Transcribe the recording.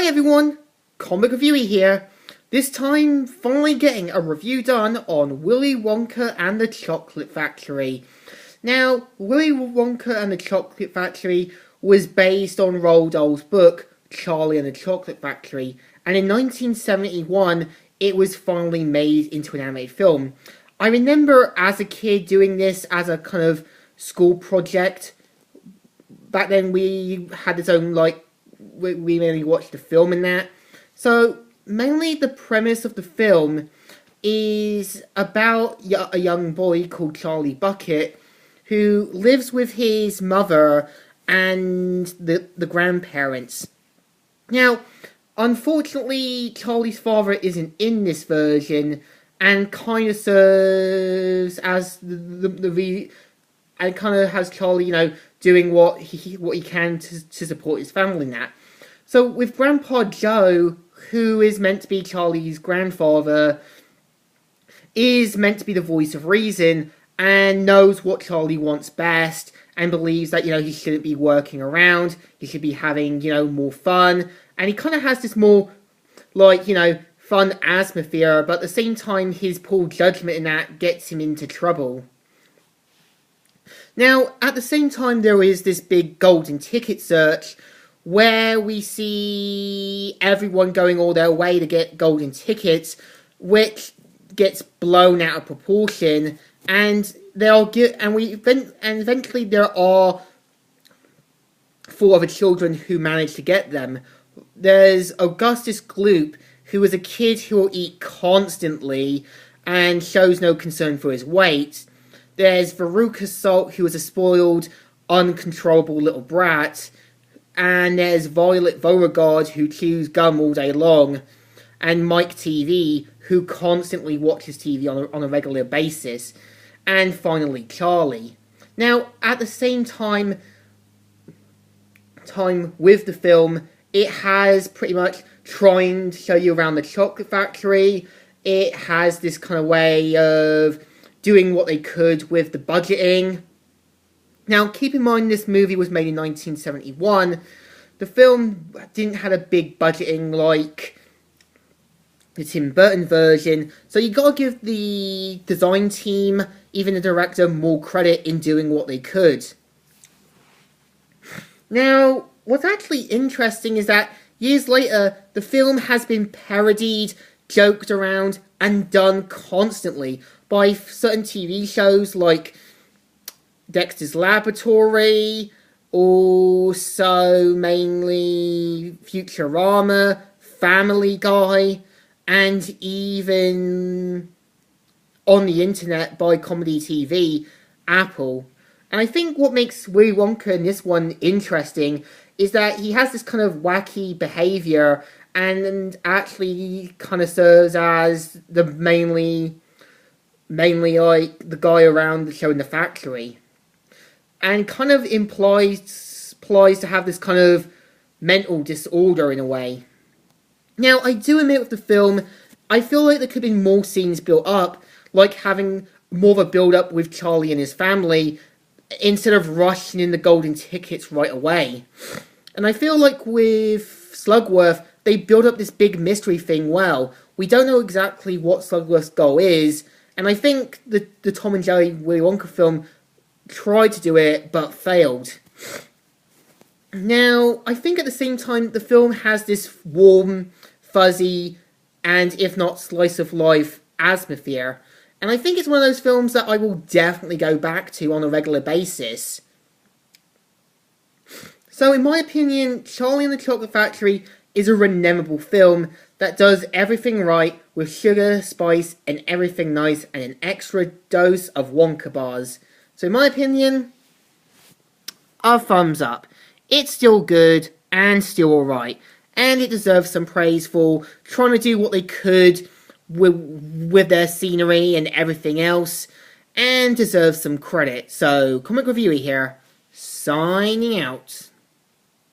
everyone, Comic Reviewer here. This time, finally getting a review done on Willy Wonka and the Chocolate Factory. Now, Willy Wonka and the Chocolate Factory was based on Roald Dahl's book, Charlie and the Chocolate Factory, and in 1971, it was finally made into an animated film. I remember as a kid doing this as a kind of school project. Back then, we had its own, we mainly watched the film and that. So, mainly the premise of the film is about a young boy called Charlie Bucket who lives with his mother and the grandparents. Now, unfortunately, Charlie's father isn't in this version and kind of serves as and kind of has Charlie, doing what he can to support his family in that. So with Grandpa Joe, who is meant to be Charlie's grandfather, is meant to be the voice of reason and knows what Charlie wants best and believes that, he shouldn't be working around, he should be having, more fun. And he kind of has this more, fun atmosphere, but at the same time, his poor judgment in that gets him into trouble. Now, at the same time, there is this big golden ticket search where we see everyone going all their way to get golden tickets, which gets blown out of proportion, and eventually there are 4 other children who manage to get them. There's Augustus Gloop, who is a kid who will eat constantly and shows no concern for his weight. There's Veruca Salt, who is a spoiled, uncontrollable little brat. And there's Violet Beauregard, who chews gum all day long. And Mike TV, who constantly watches TV on a regular basis. And finally, Charlie. Now, at the same time with the film, it has pretty much trying to show you around the chocolate factory. It has this kind of way of doing what they could with the budgeting. Now, keep in mind this movie was made in 1971. The film didn't have a big budgeting like the Tim Burton version, so you gotta give the design team, even the director, more credit in doing what they could. Now, what's actually interesting is that years later, the film has been parodied, joked around, and done constantly by certain TV shows like Dexter's Laboratory, also mainly Futurama, Family Guy, and even on the internet by Comedy TV, Apple. And I think what makes Willy Wonka in this one interesting is that he has this kind of wacky behaviour and actually kind of serves as the mainly the guy around the show in the factory. And kind of implies to have this kind of mental disorder in a way. Now, I do admit with the film, I feel like there could have been more scenes built up, like having more of a build-up with Charlie and his family, instead of rushing in the golden tickets right away. And I feel like with Slugworth, they build up this big mystery thing well. We don't know exactly what Slugworth's goal is, and I think the Tom and Jerry Willy Wonka film tried to do it, but failed. Now, I think at the same time, the film has this warm, fuzzy, and if not slice-of-life atmosphere. And I think it's one of those films that I will definitely go back to on a regular basis. So, in my opinion, Charlie and the Chocolate Factory is a rememberable film that does everything right with sugar, spice, and everything nice, and an extra dose of Wonka bars. So in my opinion, a thumbs up. It's still good and still alright, and it deserves some praise for trying to do what they could with their scenery and everything else, and deserves some credit. So, Comic Reviewer here, signing out.